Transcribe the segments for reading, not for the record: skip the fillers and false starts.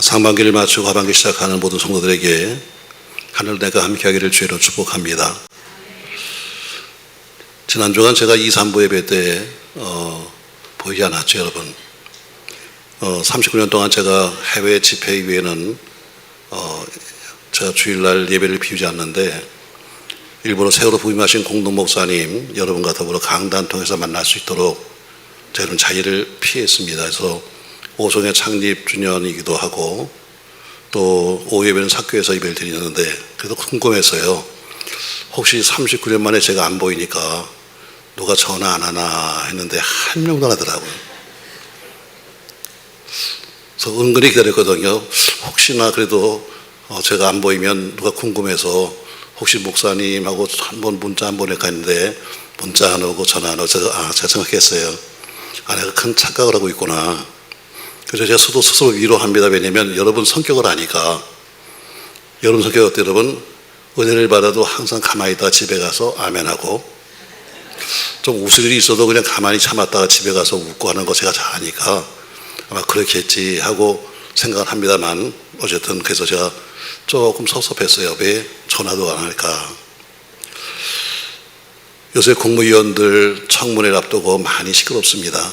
상반기를 마치고 하반기 시작하는 모든 성도들에게 하늘 내가 함께하기를 주로 축복합니다. 지난 주간 제가 2, 3부 예배 때 보이지 않았죠, 여러분. 39년 동안 제가 해외 집회 이후에는 제가 주일날 예배를 비우지 않는데 일부러 새로 부임하신 공동 목사님 여러분과 더불어 강단 통해서 만날 수 있도록 저희는 자리를 피했습니다. 그래서 오송의 창립 주년이기도 하고 또 오후 예배는 사교에서 예배를 드리는데 그래도 궁금해서요. 혹시 39년 만에 제가 안 보이니까 누가 전화 안 하나 했는데 한 명도 안 하더라고요. 그래서 은근히 기다렸거든요. 혹시나 그래도 제가 안 보이면 누가 궁금해서 혹시 목사님하고 한번 문자 안 보낼까 했는데 문자 안 오고 전화 안 오고 제가 생각했어요. 내가 큰 착각을 하고 있구나. 그래서 제가 스스로 위로합니다. 왜냐하면 여러분 성격을 아니까. 여러분 성격 어때요, 여러분? 은혜를 받아도 항상 가만히 있다가 집에 가서 아멘하고 좀 웃을 일이 있어도 그냥 가만히 참았다가 집에 가서 웃고 하는 거 제가 잘 아니까 아마 그렇겠지 하고 생각을 합니다만 어쨌든 그래서 제가 조금 섭섭했어요. 왜 전화도 안 할까? 요새 국무위원들 청문회를 앞두고 많이 시끄럽습니다.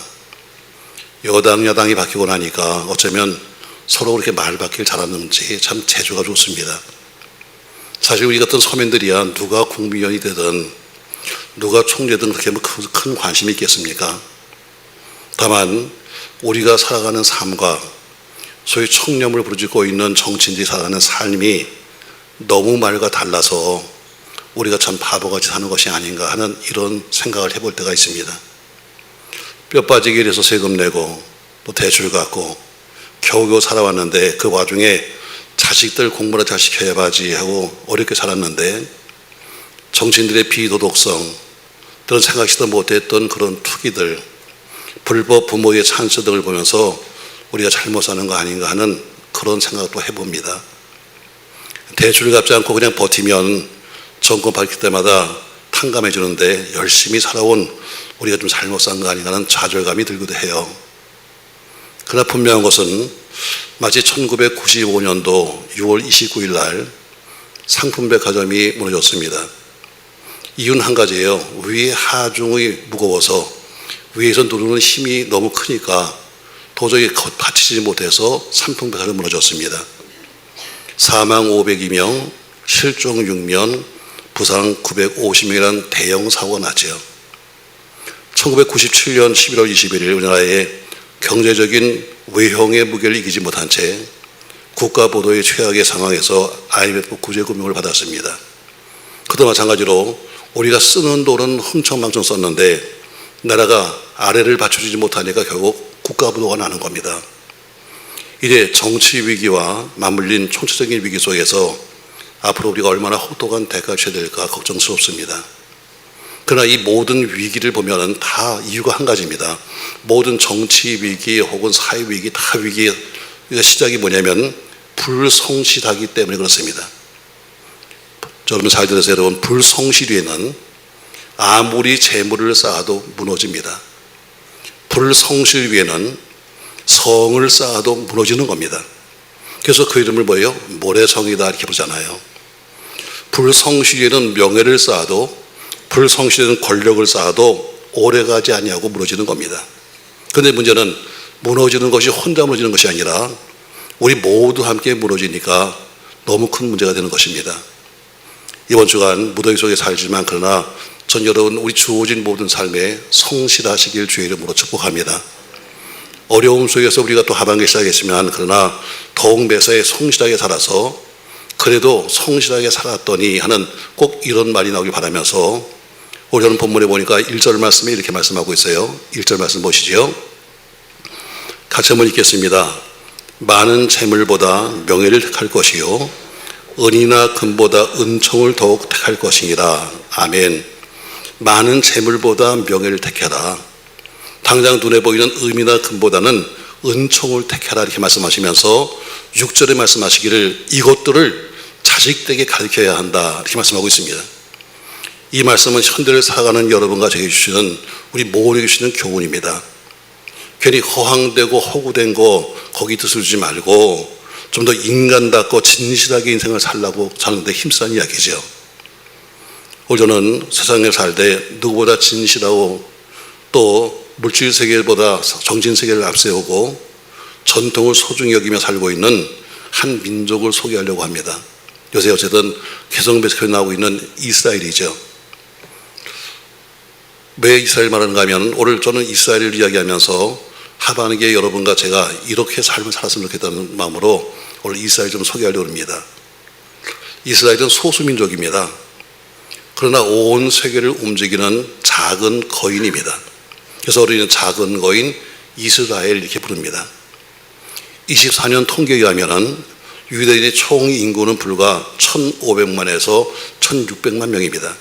여당 야당이 바뀌고 나니까 어쩌면 서로 그렇게 말 바뀔 잘하는지 참 재주가 좋습니다. 사실 우리 같은 서민들이야 누가 국무위원이 되든 누가 총리든 그렇게 큰 관심이 있겠습니까? 다만 우리가 살아가는 삶과 소위 청렴을 부르짖고 있는 정치인들이 살아가는 삶이 너무 말과 달라서 우리가 참 바보같이 사는 것이 아닌가 하는 이런 생각을 해볼 때가 있습니다. 뼈 빠지게 일해서 세금 내고 또 대출 갖고 겨우겨우 살아왔는데 그 와중에 자식들 공부를 잘 시켜야지 하고 어렵게 살았는데 정치인들의 비도덕성 그런 생각지도 못했던 그런 투기들 불법 부모의 찬스 등을 보면서 우리가 잘못 사는 거 아닌가 하는 그런 생각도 해봅니다. 대출을 갚지 않고 그냥 버티면 정권 바뀔 때마다 탕감해 주는데 열심히 살아온 우리가 좀 잘못 산 거 아닌가 하는 좌절감이 들기도 해요. 그러나 분명한 것은 마치 1995년도 6월 29일 날 상품백화점이 무너졌습니다. 이유는 한 가지예요. 위에 하중이 무거워서 위에서 누르는 힘이 너무 크니까 도저히 받치지 못해서 상품백화점이 무너졌습니다. 사망 502명, 실종 6명, 부상 950명이라는 대형 사고가 났죠. 1997년 11월 21일 우리나라의 경제적인 외형의 무게를 이기지 못한 채 국가 보도의 최악의 상황에서 IMF 구제금융을 받았습니다. 그도 마찬가지로 우리가 쓰는 돈은 흥청망청 썼는데 나라가 아래를 받쳐주지 못하니까 결국 국가 부도가 나는 겁니다. 이제 정치 위기와 맞물린 총체적인 위기 속에서 앞으로 우리가 얼마나 혹독한 대가를 쳐야 될까 걱정스럽습니다. 그러나 이 모든 위기를 보면 다 이유가 한 가지입니다. 모든 정치 위기 혹은 사회 위기 다 위기의 시작이 뭐냐면 불성실하기 때문에 그렇습니다. 여러분 잘 들으세요. 여러분 불성실 위에는 아무리 재물을 쌓아도 무너집니다. 불성실 위에는 성을 쌓아도 무너지는 겁니다. 그래서 그 이름을 뭐예요? 모래성이다 이렇게 부르잖아요. 불성실 위에는 명예를 쌓아도 불성실에는 권력을 쌓아도 오래가지 아니하고 무너지는 겁니다. 그런데 문제는 무너지는 것이 혼자 무너지는 것이 아니라 우리 모두 함께 무너지니까 너무 큰 문제가 되는 것입니다. 이번 주간 무더위 속에 살지만 그러나 전 여러분 우리 주어진 모든 삶에 성실하시길 주의 이름으로 축복합니다. 어려움 속에서 우리가 또 하반기 시작했지만 그러나 더욱 매사에 성실하게 살아서 그래도 성실하게 살았더니 하는 꼭 이런 말이 나오길 바라면서 오늘 본문에 보니까 1절 말씀에 이렇게 말씀하고 있어요. 1절 말씀 보시죠. 같이 한번 읽겠습니다. 많은 재물보다 명예를 택할 것이요 은이나 금보다 은총을 더욱 택할 것이니라. 아멘. 많은 재물보다 명예를 택해라. 당장 눈에 보이는 은이나 금보다는 은총을 택해라 이렇게 말씀하시면서 6절에 말씀하시기를 이것들을 자식들에게 가르쳐야 한다 이렇게 말씀하고 있습니다. 이 말씀은 현대를 살아가는 여러분과 제게 주시는 우리 모두에게 주시는 교훈입니다. 괜히 허황되고 허구된 거 거기 뜻을 주지 말고 좀 더 인간답고 진실하게 인생을 살라고 사는데 힘쓰는 이야기죠. 오늘 저는 세상에 살 때 누구보다 진실하고 또 물질 세계보다 정신 세계를 앞세우고 전통을 소중히 여기며 살고 있는 한 민족을 소개하려고 합니다. 요새 어쨌든 개성배석에 나오고 있는 이스라엘이죠. 왜 이스라엘 말하는가 하면 오늘 저는 이스라엘을 이야기하면서 하반기에 여러분과 제가 이렇게 삶을 살았으면 좋겠다는 마음으로 오늘 이스라엘 좀 소개하려고 합니다. 이스라엘은 소수민족입니다. 그러나 온 세계를 움직이는 작은 거인입니다. 그래서 우리는 작은 거인 이스라엘 이렇게 부릅니다. 24년 통계에 의하면 유대인의 총 인구는 불과 1,500만에서 1,600만 명입니다.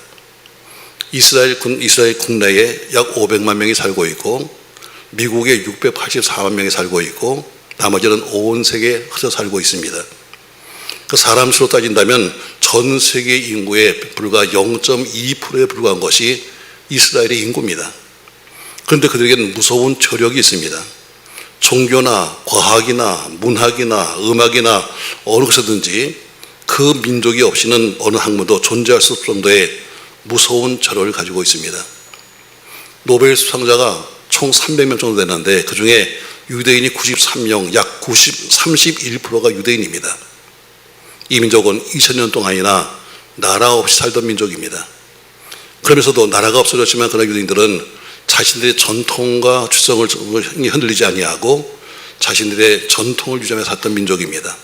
이스라엘 국내에 약 500만 명이 살고 있고 미국에 684만 명이 살고 있고 나머지는 온 세계에 흩어 살고 있습니다. 그 사람 수로 따진다면 전 세계 인구의 불과 0.2%에 불과한 것이 이스라엘의 인구입니다. 그런데 그들에게는 무서운 저력이 있습니다. 종교나 과학이나 문학이나 음악이나 어느 것이든지 그 민족이 없이는 어느 학문도 존재할 수 없을 정도의 무서운 저력을 가지고 있습니다. 노벨 수상자가 총 300명 정도 되는데 그 중에 유대인이 93명, 약 31%가 유대인입니다. 이 민족은 2000년 동안이나 나라 없이 살던 민족입니다. 그러면서도 나라가 없어졌지만 그러나 유대인들은 자신들의 전통과 추성을 흔들리지 아니하고 자신들의 전통을 유지하며 살던 민족입니다.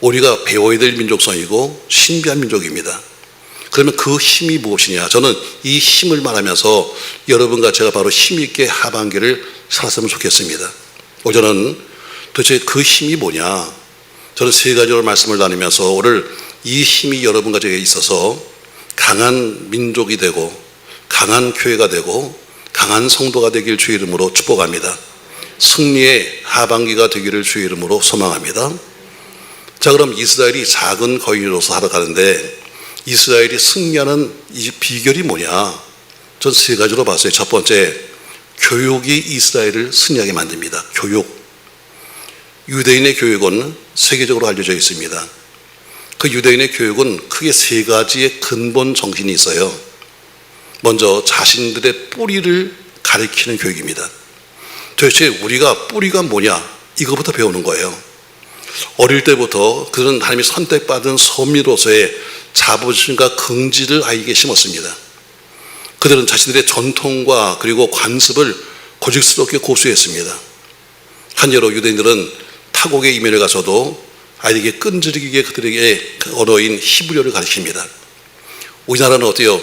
우리가 배워야 될 민족성이고 신비한 민족입니다. 그러면 그 힘이 무엇이냐? 저는 이 힘을 말하면서 여러분과 제가 바로 힘있게 하반기를 살았으면 좋겠습니다. 저는 도대체 그 힘이 뭐냐? 저는 세 가지로 말씀을 나누면서 오늘 이 힘이 여러분과 제게 있어서 강한 민족이 되고 강한 교회가 되고 강한 성도가 되길 주의 이름으로 축복합니다. 승리의 하반기가 되기를 주의 이름으로 소망합니다. 자, 그럼 이스라엘이 작은 거인으로서 살아가는데 이스라엘이 승리하는 이 비결이 뭐냐? 전 세 가지로 봤어요. 첫 번째, 교육이 이스라엘을 승리하게 만듭니다. 교육. 유대인의 교육은 세계적으로 알려져 있습니다. 그 유대인의 교육은 크게 세 가지의 근본 정신이 있어요. 먼저 자신들의 뿌리를 가리키는 교육입니다. 도대체 우리가 뿌리가 뭐냐? 이거부터 배우는 거예요. 어릴 때부터 그들은 하나님이 선택받은 선미로서의 자부심과 긍지를 아이에게 심었습니다. 그들은 자신들의 전통과 그리고 관습을 고집스럽게 고수했습니다. 한 예로 유대인들은 타국의 이민을 가서도 아이에게 끈질기게 그들에게 언어인 히브리어를 가르칩니다. 우리나라는 어때요?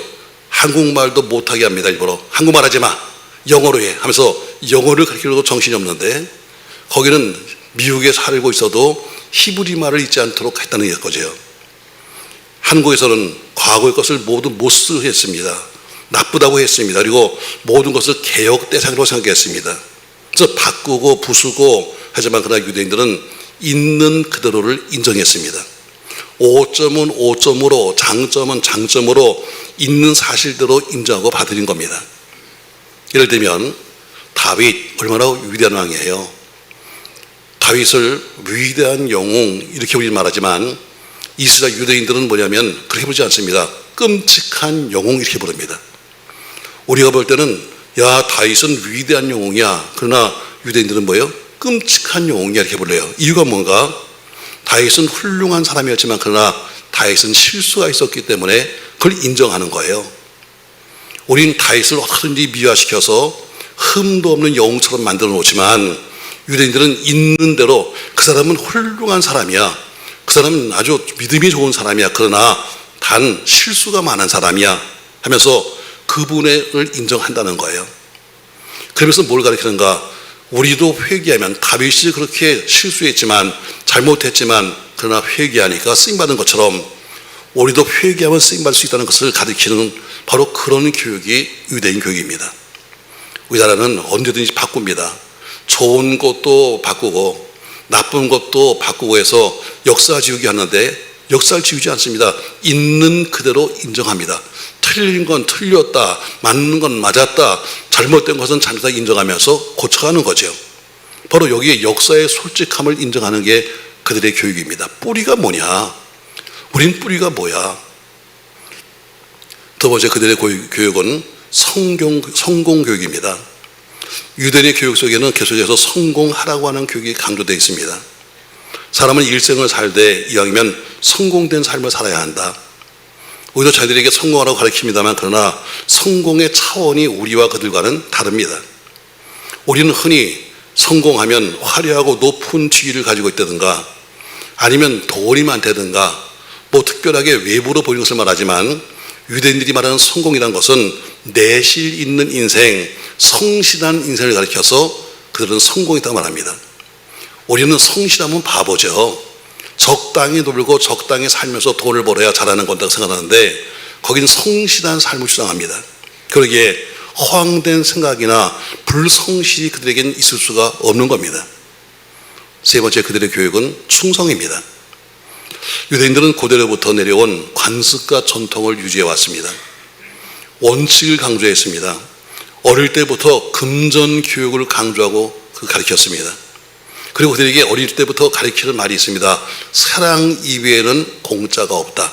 한국말도 못하게 합니다. 일부러 한국말 하지 마, 영어로 해 하면서 영어를 가르치려고 정신이 없는데 거기는 미국에 살고 있어도 히브리 말을 잊지 않도록 했다는 거죠. 한국에서는 과거의 것을 모두 못쓰게 했습니다. 나쁘다고 했습니다. 그리고 모든 것을 개혁 대상으로 생각했습니다. 그래서 바꾸고 부수고 하지만 그러나 유대인들은 있는 그대로를 인정했습니다. 오점은 오점으로, 장점은 장점으로 있는 사실대로 인정하고 받아들인 겁니다. 예를 들면 다윗 얼마나 위대한 왕이에요. 다윗을 위대한 영웅 이렇게 우리는 말하지만 이스라엘 유대인들은 뭐냐면 그렇게 부르지 않습니다. 끔찍한 영웅 이렇게 부릅니다. 우리가 볼 때는 야 다윗은 위대한 영웅이야. 그러나 유대인들은 뭐예요? 끔찍한 영웅이야 이렇게 불러요. 이유가 뭔가? 다윗은 훌륭한 사람이었지만 그러나 다윗은 실수가 있었기 때문에 그걸 인정하는 거예요. 우린 다윗을 어떻게든지 미화시켜서 흠도 없는 영웅처럼 만들어 놓지만 유대인들은 있는 대로 그 사람은 훌륭한 사람이야. 그 사람은 아주 믿음이 좋은 사람이야. 그러나 단 실수가 많은 사람이야 하면서 그분을 인정한다는 거예요. 그러면서 뭘 가르치는가? 우리도 회개하면 다윗이 그렇게 실수했지만 잘못했지만 그러나 회개하니까 쓰임받은 것처럼 우리도 회개하면 쓰임받을 수 있다는 것을 가르치는 바로 그런 교육이 유대인 교육입니다. 우리나라는 언제든지 바꿉니다. 좋은 것도 바꾸고 나쁜 것도 바꾸고 해서 역사 지우기 하는데 역사를 지우지 않습니다. 있는 그대로 인정합니다. 틀린 건 틀렸다, 맞는 건 맞았다, 잘못된 것은 잘못다 인정하면서 고쳐가는 거죠. 바로 여기에 역사의 솔직함을 인정하는 게 그들의 교육입니다. 뿌리가 뭐냐? 우린 뿌리가 뭐야? 두 번째 그들의 교육은 성공 교육입니다. 유대인의 교육 속에는 계속해서 성공하라고 하는 교육이 강조되어 있습니다. 사람은 일생을 살되 이왕이면 성공된 삶을 살아야 한다. 우리도 저희들에게 성공하라고 가르칩니다만 그러나 성공의 차원이 우리와 그들과는 다릅니다. 우리는 흔히 성공하면 화려하고 높은 지위를 가지고 있다든가 아니면 돈이 많다든가 뭐 특별하게 외부로 보이는 것을 말하지만 유대인들이 말하는 성공이라는 것은 내실 있는 인생, 성실한 인생을 가리켜서 그들은 성공이라고 말합니다. 우리는 성실하면 바보죠. 적당히 놀고 적당히 살면서 돈을 벌어야 잘하는 건다고 생각하는데 거긴 성실한 삶을 주장합니다. 그러기에 허황된 생각이나 불성실이 그들에게는 있을 수가 없는 겁니다. 세 번째 그들의 교육은 충성입니다. 유대인들은 고대로부터 내려온 관습과 전통을 유지해 왔습니다. 원칙을 강조했습니다. 어릴 때부터 금전 교육을 강조하고 가르쳤습니다. 그리고 그들에게 어릴 때부터 가르치는 말이 있습니다. 사랑 이외에는 공짜가 없다.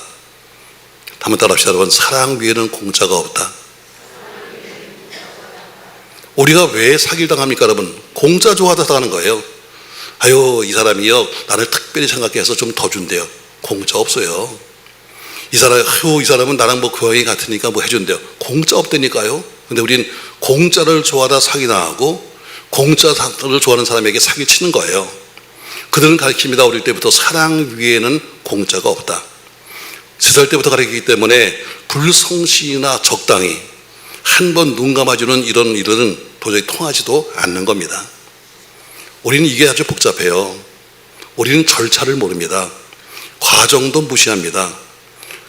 한번 따라합시다 여러분. 사랑 위에는 공짜가 없다. 우리가 왜 사기를 당합니까 여러분? 공짜 좋아하다 당하는 거예요. 아유 이 사람이요 나를 특별히 생각해서 좀 더 준대요. 공짜 없어요. 이 사람은 나랑 뭐 고양이 같으니까 뭐 해준대요. 공짜 없다니까요. 근데 우린 공짜를 좋아하다 사기 당하고 공짜를 좋아하는 사람에게 사기 치는 거예요. 그들은 가르칩니다. 어릴 때부터 사랑 위에는 공짜가 없다. 3살 때부터 가르치기 때문에 불성실이나 적당히 한 번 눈 감아주는 이런 일은 도저히 통하지도 않는 겁니다. 우리는 이게 아주 복잡해요. 우리는 절차를 모릅니다. 과정도 무시합니다.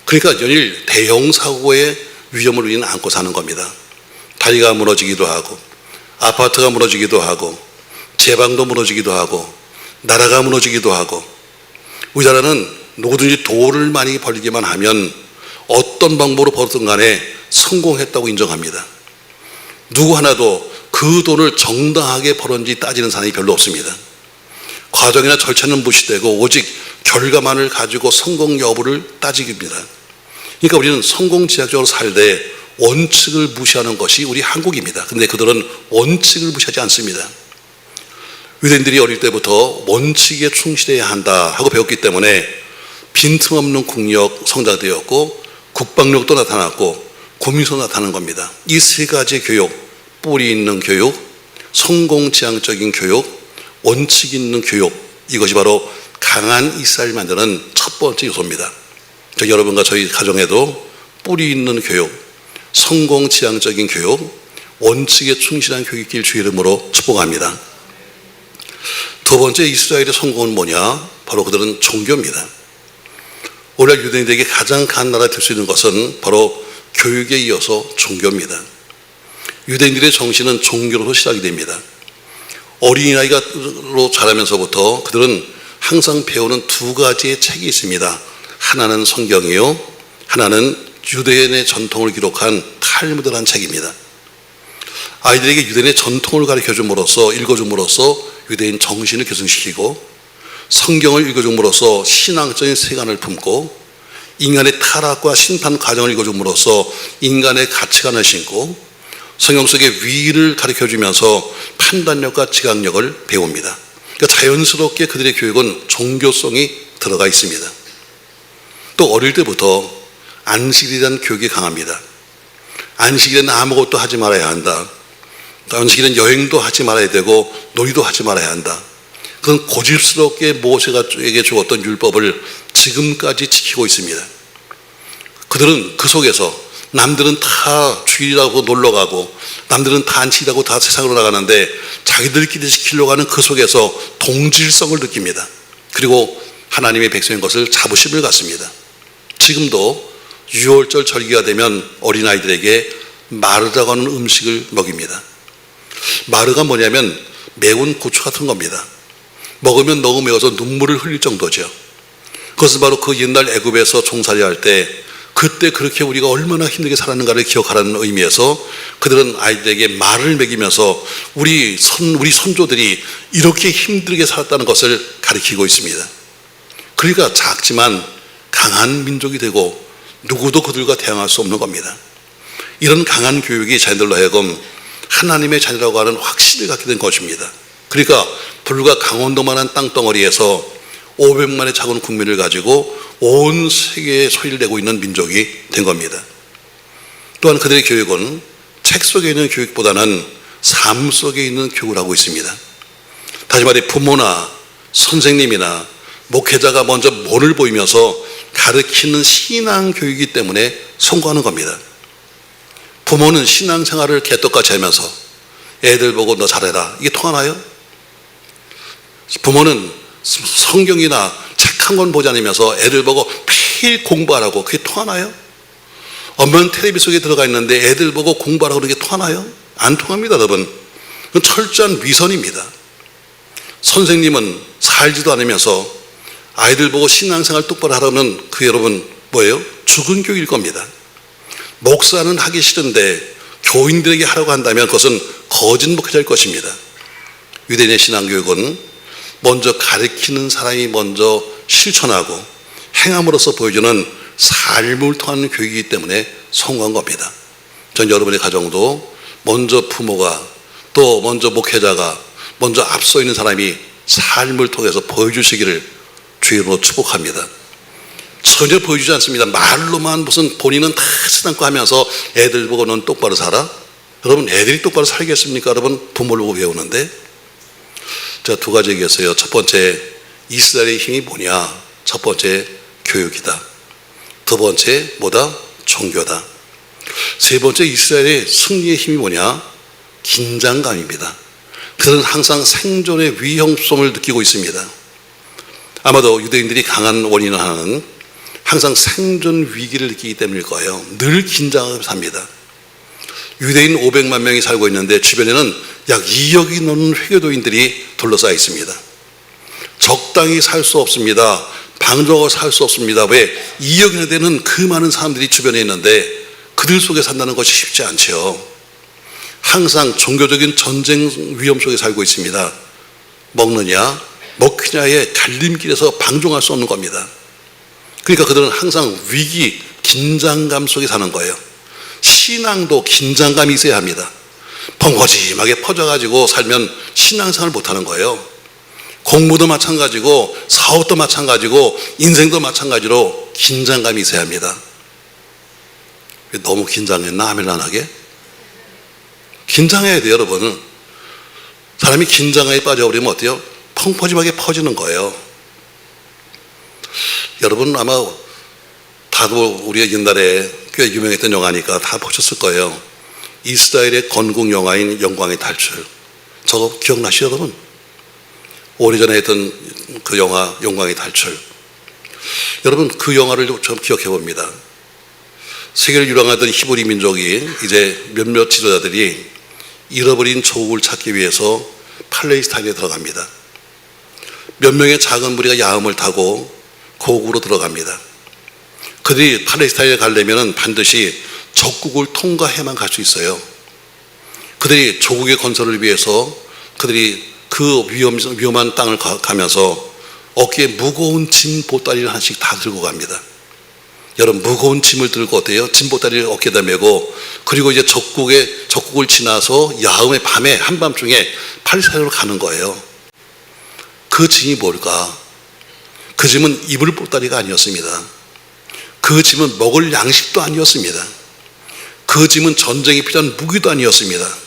그러니까 연일 대형 사고의 위험을 우리는 안고 사는 겁니다. 다리가 무너지기도 하고 아파트가 무너지기도 하고 제방도 무너지기도 하고 나라가 무너지기도 하고 우리나라는 누구든지 돈을 많이 벌기만 하면 어떤 방법으로 벌었든 간에 성공했다고 인정합니다. 누구 하나도 그 돈을 정당하게 벌었는지 따지는 사람이 별로 없습니다. 과정이나 절차는 무시되고 오직 결과만을 가지고 성공 여부를 따지기입니다. 그러니까 우리는 성공지향적으로 살되 원칙을 무시하는 것이 우리 한국입니다. 근데 그들은 원칙을 무시하지 않습니다. 유대인들이 어릴 때부터 원칙에 충실해야 한다 하고 배웠기 때문에 빈틈없는 국력 성장되었고 국방력도 나타났고 국민성도 나타나는 겁니다. 이 세 가지 교육, 뿌리 있는 교육, 성공지향적인 교육, 원칙 있는 교육, 이것이 바로 강한 이스라엘을 만드는 첫 번째 요소입니다. 여러분과 저희 가정에도 뿌리 있는 교육, 성공지향적인 교육, 원칙에 충실한 교육길 주의 이름으로 축복합니다. 두 번째 이스라엘의 성공은 뭐냐? 바로 그들은 종교입니다. 오늘 유대인들에게 가장 강한 나라가 될 수 있는 것은 바로 교육에 이어서 종교입니다. 유대인들의 정신은 종교로서 시작이 됩니다. 어린아이로 자라면서부터 그들은 항상 배우는 두 가지의 책이 있습니다. 하나는 성경이요, 하나는 유대인의 전통을 기록한 탈무드라는 책입니다. 아이들에게 유대인의 전통을 가르쳐줌으로써 읽어줌으로써 유대인 정신을 교정시키고 성경을 읽어줌으로써 신앙적인 세관을 품고 인간의 타락과 심판 과정을 읽어줌으로써 인간의 가치관을 심고 성경 속의 위를 가르쳐주면서 판단력과 지각력을 배웁니다. 그러니까 자연스럽게 그들의 교육은 종교성이 들어가 있습니다. 또 어릴 때부터 안식일에 대한 교육이 강합니다. 안식일에는 아무것도 하지 말아야 한다. 안식일에는 여행도 하지 말아야 되고 놀이도 하지 말아야 한다. 그건 고집스럽게 모세에게 주었던 율법을 지금까지 지키고 있습니다. 그들은 그 속에서 남들은 다 주일이라고 놀러가고 남들은 다 안식이라고 다 세상으로 나가는데 자기들끼리 지키려고 하는 그 속에서 동질성을 느낍니다. 그리고 하나님의 백성인 것을 자부심을 갖습니다. 지금도 6월절 절기가 되면 어린아이들에게 마르라고 하는 음식을 먹입니다. 마르가 뭐냐면 매운 고추 같은 겁니다. 먹으면 너무 매워서 눈물을 흘릴 정도죠. 그것은 바로 그 옛날 애굽에서 종살이 할 때 그때 그렇게 우리가 얼마나 힘들게 살았는가를 기억하라는 의미에서 그들은 아이들에게 말을 먹이면서 우리 선조들이 이렇게 힘들게 살았다는 것을 가리키고 있습니다. 그러니까 작지만 강한 민족이 되고 누구도 그들과 대항할 수 없는 겁니다. 이런 강한 교육이 자녀들로 하여금 하나님의 자녀라고 하는 확신을 갖게 된 것입니다. 그러니까 불과 강원도만한 땅덩어리에서 500만의 작은 국민을 가지고 온 세계에 소리를 내고 있는 민족이 된 겁니다. 또한 그들의 교육은 책 속에 있는 교육보다는 삶 속에 있는 교육을 하고 있습니다. 다시 말해 부모나 선생님이나 목회자가 먼저 본을 보이면서 가르치는 신앙 교육이기 때문에 성공하는 겁니다. 부모는 신앙생활을 개떡같이 하면서 애들 보고 너 잘해라, 이게 통하나요? 부모는 성경이나 책 한 권 보지 않으면서 애들 보고 매일 공부하라고, 그게 통하나요? 엄마는 텔레비 속에 들어가 있는데 애들 보고 공부하라고 그런 게 통하나요? 안 통합니다, 여러분. 그건 철저한 위선입니다. 선생님은 살지도 않으면서 아이들 보고 신앙생활 똑바로 하라면 그 여러분 뭐예요? 죽은 교육일 겁니다. 목사는 하기 싫은데 교인들에게 하라고 한다면 그것은 거짓 목회자일 것입니다. 유대인의 신앙교육은 먼저 가르치는 사람이 먼저 실천하고 행함으로써 보여주는 삶을 통한 교육이기 때문에 성공한 겁니다. 전 여러분의 가정도 먼저 부모가 또 먼저 목회자가 먼저 앞서 있는 사람이 삶을 통해서 보여주시기를 주의로 축복합니다. 전혀 보여주지 않습니다. 말로만 무슨 본인은 다 쓰담고 하면서 애들 보고 넌 똑바로 살아? 여러분 애들이 똑바로 살겠습니까? 여러분 부모를 보고 배우는데. 제가 두 가지 얘기했어요. 첫 번째, 이스라엘의 힘이 뭐냐? 첫 번째, 교육이다. 두 번째, 뭐다? 종교다. 세 번째, 이스라엘의 승리의 힘이 뭐냐? 긴장감입니다. 그들은 항상 생존의 위험성을 느끼고 있습니다. 아마도 유대인들이 강한 원인은 하나는 항상 생존 위기를 느끼기 때문일 거예요. 늘 긴장하면서 삽니다. 유대인 500만 명이 살고 있는데 주변에는 약 2억이 넘는 회교도인들이 둘러싸여 있습니다. 적당히 살 수 없습니다. 방종하고 살 수 없습니다. 왜? 2억이나 되는 그 많은 사람들이 주변에 있는데 그들 속에 산다는 것이 쉽지 않죠. 항상 종교적인 전쟁 위험 속에 살고 있습니다. 먹느냐 먹히냐의 갈림길에서 방종할 수 없는 겁니다. 그러니까 그들은 항상 위기, 긴장감 속에 사는 거예요. 신앙도 긴장감이 있어야 합니다. 벙거짐하게 퍼져가지고 살면 신앙생활을 못하는 거예요. 공부도 마찬가지고 사업도 마찬가지고 인생도 마찬가지로 긴장감이 있어야 합니다. 너무 긴장했나? 아멘 안 하게? 긴장해야 돼요, 여러분. 사람이 긴장에 빠져버리면 어때요? 펑퍼짐하게 퍼지는 거예요. 여러분 아마 다도 우리가 옛날에 꽤 유명했던 영화니까 다 보셨을 거예요. 이스라엘의 건국 영화인 영광의 탈출. 저거 기억나시죠, 여러분? 오래전에 했던 그 영화 영광의 탈출. 여러분 그 영화를 좀 기억해 봅니다. 세계를 유랑하던 히브리 민족이 이제 몇몇 지도자들이 잃어버린 조국을 찾기 위해서 팔레스타인에 들어갑니다. 몇 명의 작은 무리가 야음을 타고 고국으로 들어갑니다. 그들이 팔레스타인에 가려면 반드시 적국을 통과해만 갈 수 있어요. 그들이 조국의 건설을 위해서 그들이 그 위험한 땅을 가면서 어깨에 무거운 짐 보따리를 하나씩 다 들고 갑니다. 여러분 무거운 짐을 들고 어때요? 짐 보따리를 어깨에다 메고 그리고 이제 적국을 지나서 야음의 밤에 한밤중에 팔레스타인으로 가는 거예요. 그 짐이 뭘까? 그 짐은 입을 보따리가 아니었습니다. 그 짐은 먹을 양식도 아니었습니다. 그 짐은 전쟁에 필요한 무기도 아니었습니다.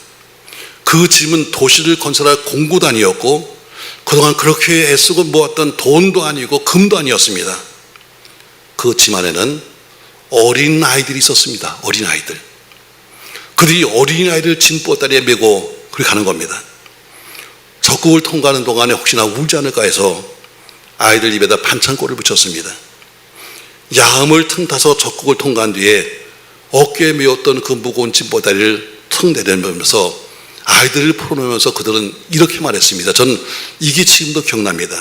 그 짐은 도시를 건설할 공구도 아니었고 그동안 그렇게 애쓰고 모았던 돈도 아니고 금도 아니었습니다. 그 짐 안에는 어린 아이들이 있었습니다. 어린 아이들. 그들이 어린 아이들 짐 보따리에 메고 그렇게 가는 겁니다. 적국을 통과하는 동안에 혹시나 울지 않을까 해서 아이들 입에다 반창고를 붙였습니다. 야음을 틈타서 적국을 통과한 뒤에 어깨에 메었던 그 무거운 짐 보따리를 턱 내려면서 아이들을 풀어놓으면서 그들은 이렇게 말했습니다. 전 이게 지금도 기억납니다.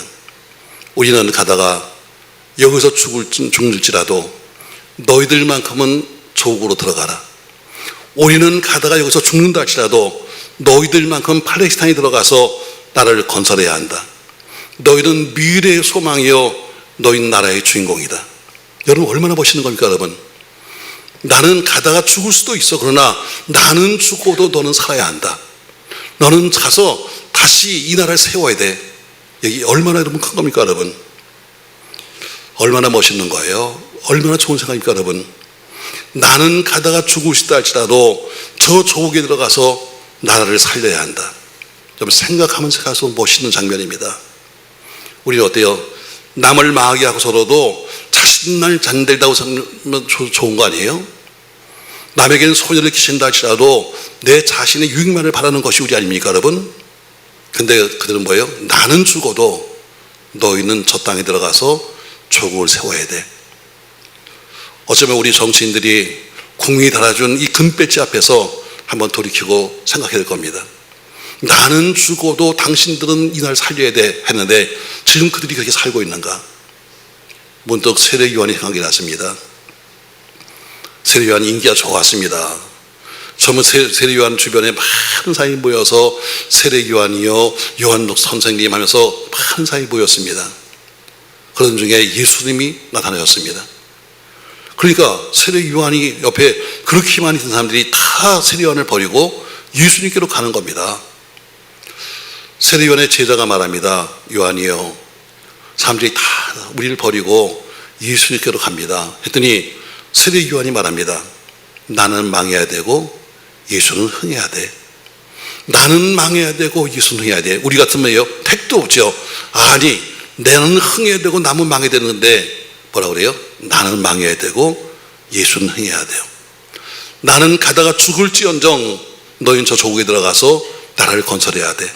우리는 가다가 여기서 죽을지라도 너희들만큼은 조국으로 들어가라. 우리는 가다가 여기서 죽는다 할지라도 너희들만큼 팔레스타인에 들어가서 나라를 건설해야 한다. 너희는 미래의 소망이요 너희는 나라의 주인공이다. 여러분 얼마나 멋있는 겁니까 여러분? 나는 가다가 죽을 수도 있어. 그러나 나는 죽어도 너는 살아야 한다. 너는 가서 다시 이 나라를 세워야 돼. 여기 얼마나 여러분 큰 겁니까 여러분? 얼마나 멋있는 거예요? 얼마나 좋은 생각입니까 여러분? 나는 가다가 죽을 수 있다 할지라도 저 조국에 들어가서 나라를 살려야 한다. 좀 생각하면 생각할수록 멋있는 장면입니다. 우리는 어때요? 남을 망하게 하고서도 자신만 잔들다고 생각하면 좋은 거 아니에요? 남에게는 소녀를 끼친다 할지라도 내 자신의 유익만을 바라는 것이 우리 아닙니까 여러분? 근데 그들은 뭐예요? 나는 죽어도 너희는 저 땅에 들어가서 조국을 세워야 돼. 어쩌면 우리 정치인들이 국민이 달아준 이 금배지 앞에서 한번 돌이키고 생각해야 될 겁니다. 나는 죽어도 당신들은 이 나라를 살려야 돼 했는데 지금 그들이 그렇게 살고 있는가? 문득 세례 요한이 생각이 났습니다. 세례 요한 인기가 좋았습니다. 처음에 세례 요한 주변에 많은 사람이 모여서 세례 요한이요 요한 선생님 하면서 많은 사람이 모였습니다. 그런 중에 예수님이 나타나셨습니다. 그러니까 세례 요한이 옆에 그렇게 많이 있는 사람들이 다 세례 요한을 버리고 예수님께로 가는 겁니다. 세례 요한의 제자가 말합니다. 요한이요, 사람들이 다 우리를 버리고 예수님께로 갑니다. 했더니 세례 요한이 말합니다. 나는 망해야 되고 예수는 흥해야 돼. 나는 망해야 되고 예수는 흥해야 돼. 우리 같으면요 택도 없죠. 아니 나는 흥해야 되고 남은 망해야 되는데 뭐라 그래요? 나는 망해야 되고 예수는 흥해야 돼요. 나는 가다가 죽을지언정 너희는 저 조국에 들어가서 나라를 건설해야 돼.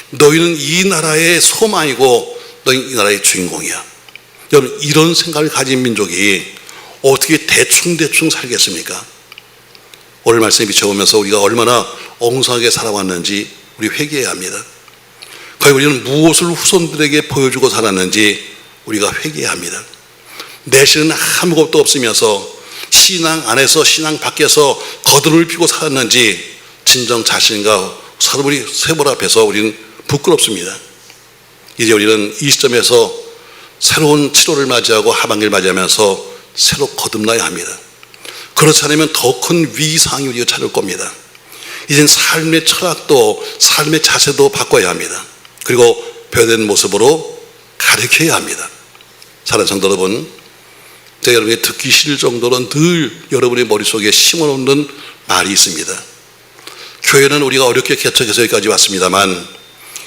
너희는 이 나라의 소망이고 너희는 이 나라의 주인공이야. 여러분 이런 생각을 가진 민족이 어떻게 대충 살겠습니까? 오늘 말씀에 비춰보면서 우리가 얼마나 엉성하게 살아왔는지 우리 회개해야 합니다. 과연 우리는 무엇을 후손들에게 보여주고 살았는지 우리가 회개해야 합니다. 내실은 아무것도 없으면서 신앙 안에서 신앙 밖에서 거듭을 피고 살았는지 진정 자신과 사람들이 세벌 앞에서 우리는 부끄럽습니다. 이제 우리는 이 시점에서 새로운 7월을 맞이하고 하반기를 맞이하면서 새로 거듭나야 합니다. 그렇지 않으면 더 큰 위상이 우리가 찾을 겁니다. 이젠 삶의 철학도 삶의 자세도 바꿔야 합니다. 그리고 변화된 모습으로 가르쳐야 합니다. 사랑하는 성도 여러분, 제가 여러분이 듣기 싫을 정도로 늘 여러분의 머릿속에 심어놓는 말이 있습니다. 교회는 우리가 어렵게 개척해서 여기까지 왔습니다만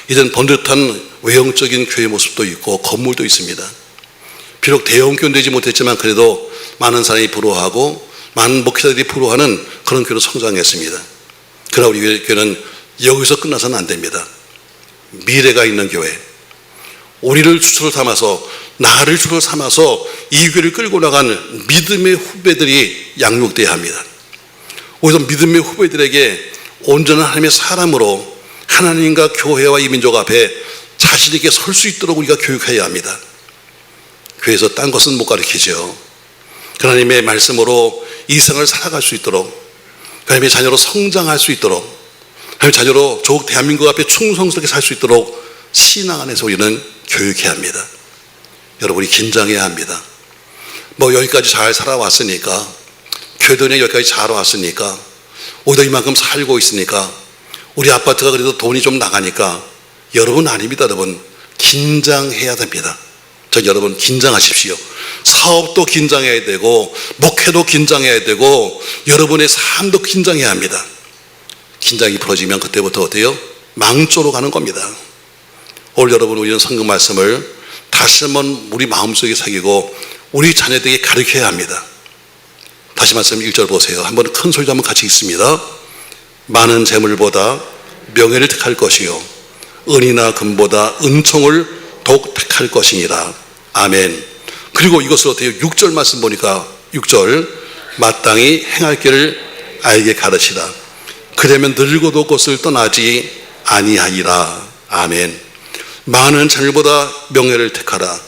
이젠 번듯한 외형적인 교회 모습도 있고 건물도 있습니다. 비록 대형교회는 되지 못했지만 그래도 많은 사람이 부러워하고 많은 목회자들이 부러워하는 그런 교회로 성장했습니다. 그러나 우리 교회는 여기서 끝나서는 안 됩니다. 미래가 있는 교회, 우리를 주체로 삼아서 나를 주체로 삼아서 이 교회를 끌고 나가는 믿음의 후배들이 양육돼야 합니다. 오히려 믿음의 후배들에게 온전한 하나님의 사람으로 하나님과 교회와 이 민족 앞에 자신 있게 설 수 있도록 우리가 교육해야 합니다. 교회에서 딴 것은 못 가르치죠. 하나님의 말씀으로 이 생을 살아갈 수 있도록, 하나님의 자녀로 성장할 수 있도록, 하나님의 자녀로 조국 대한민국 앞에 충성스럽게 살 수 있도록 신앙 안에서 우리는 교육해야 합니다. 여러분 우리 긴장해야 합니다. 뭐 여기까지 잘 살아왔으니까, 교회도 여기까지 잘 왔으니까, 오히려 이만큼 살고 있으니까, 우리 아파트가 그래도 돈이 좀 나가니까, 여러분 아닙니다. 여러분 긴장해야 됩니다. 여러분 긴장하십시오. 사업도 긴장해야 되고 목회도 긴장해야 되고 여러분의 삶도 긴장해야 합니다. 긴장이 풀어지면 그때부터 어때요? 망조로 가는 겁니다. 오늘 여러분 우리는 성경 말씀을 다시 한번 우리 마음속에 새기고 우리 자녀들에게 가르쳐야 합니다. 다시 말씀 1절 보세요. 한번 큰 소리로 한번 같이 읽습니다. 많은 재물보다 명예를 택할 것이요 은이나 금보다 은총을 더욱 택할 것이니라. 아멘. 그리고 이것을 어때요? 6절 말씀 보니까 6절 마땅히 행할 길을 알게 가르치라. 그러면 늙어도 그것을 떠나지 아니하리라. 아멘. 많은 재물보다 명예를 택하라.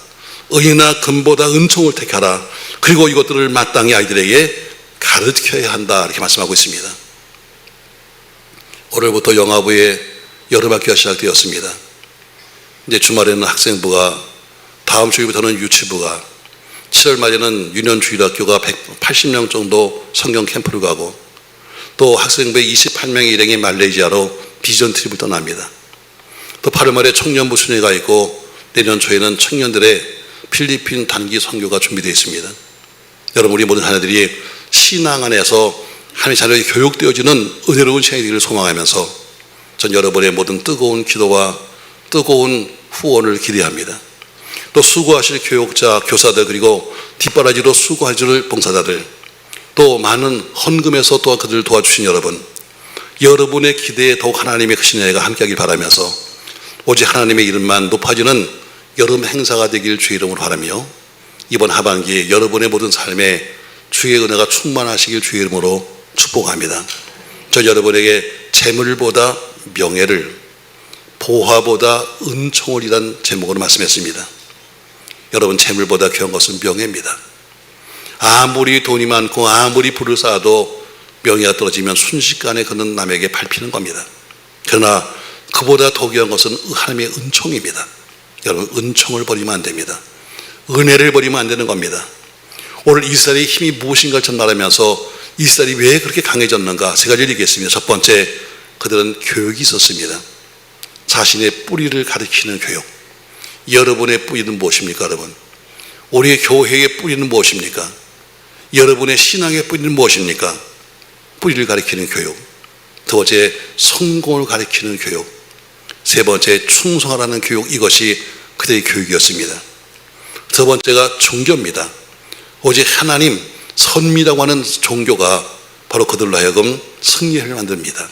의나 금보다 은총을 택하라. 그리고 이것들을 마땅히 아이들에게 가르쳐야 한다. 이렇게 말씀하고 있습니다. 오늘부터 영아부의 여름학기가 시작되었습니다. 이제 주말에는 학생부가 다음 주일부터는 유치부가, 7월 말에는 유년주일학교가 180명 정도 성경 캠프를 가고, 또 학생부 28명의 일행이 말레이시아로 비전 트립을 떠납니다. 또 8월 말에 청년부 순회가 있고, 내년 초에는 청년들의 필리핀 단기 선교가 준비되어 있습니다. 여러분, 우리 모든 자녀들이 신앙 안에서 하나님의 자녀에게 교육되어지는 은혜로운 시간이 되기를 소망하면서 전 여러분의 모든 뜨거운 기도와 뜨거운 후원을 기대합니다. 또 수고하실 교육자, 교사들, 그리고 뒷바라지로 수고하실 봉사자들, 또 많은 헌금에서 또한 그들을 도와주신 여러분, 여러분의 기대에 더욱 하나님의 크신 은혜가 함께하길 바라면서 오직 하나님의 이름만 높아지는 여름 행사가 되길 주의 이름으로 바라며 이번 하반기 여러분의 모든 삶에 주의 은혜가 충만하시길 주의 이름으로 축복합니다. 저 여러분에게 재물보다 명예를, 보화보다 은총을 이란 제목으로 말씀했습니다. 여러분, 재물보다 귀한 것은 명예입니다. 아무리 돈이 많고 아무리 부를 쌓아도 명예가 떨어지면 순식간에 그는 남에게 밟히는 겁니다. 그러나 그보다 더 귀한 것은 하나님의 은총입니다. 여러분, 은총을 버리면 안 됩니다. 은혜를 버리면 안 되는 겁니다. 오늘 이스라엘의 힘이 무엇인가를 전말하면서 이스라엘이 왜 그렇게 강해졌는가 세 가지를 얘기했습니다. 첫 번째, 그들은 교육이 있었습니다. 자신의 뿌리를 가리키는 교육. 여러분의 뿌리는 무엇입니까, 여러분? 우리의 교회의 뿌리는 무엇입니까? 여러분의 신앙의 뿌리는 무엇입니까? 뿌리를 가리키는 교육. 두 번째, 성공을 가리키는 교육. 세 번째, 충성하라는 교육. 이것이 그들의 교육이었습니다. 두 번째가 종교입니다. 오직 하나님, 선미라고 하는 종교가 바로 그들로 하여금 승리를 만듭니다.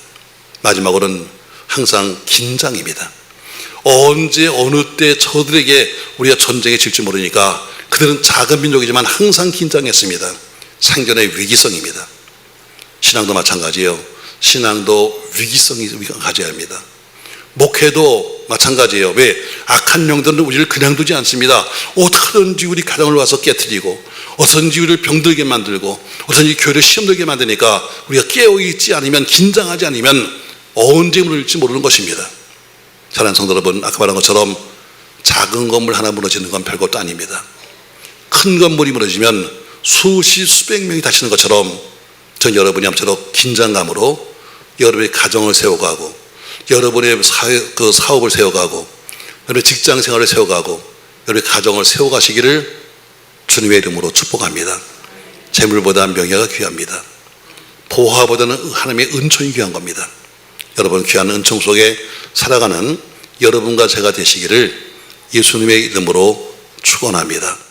마지막으로는 항상 긴장입니다. 언제 어느 때 저들에게 우리가 전쟁에 질지 모르니까 그들은 작은 민족이지만 항상 긴장했습니다. 생존의 위기성입니다. 신앙도 마찬가지예요. 신앙도 위기성이 가져야 합니다. 목회도 마찬가지예요. 왜? 악한 영들은 우리를 그냥 두지 않습니다. 어떻게든지 우리 가정을 와서 깨트리고, 어떻게든지 우리를 병들게 만들고, 어떻게든지 교회를 시험들게 만드니까 우리가 깨어있지 않으면, 긴장하지 않으면 언제 무너질지 모르는 것입니다. 사랑하는 성도 여러분, 아까 말한 것처럼 작은 건물 하나 무너지는 건 별것도 아닙니다. 큰 건물이 무너지면 수백 명이 다치는 것처럼 전 여러분이 아무쪼록 긴장감으로 여러분의 가정을 세워가고, 여러분의 사업을 세워가고, 여러분의 직장 생활을 세워가고, 여러분의 가정을 세워가시기를 주님의 이름으로 축복합니다. 재물보다 명예가 귀합니다. 보화보다는 하나님의 은총이 귀한 겁니다. 여러분, 귀한 은총 속에 살아가는 여러분과 제가 되시기를 예수님의 이름으로 축원합니다.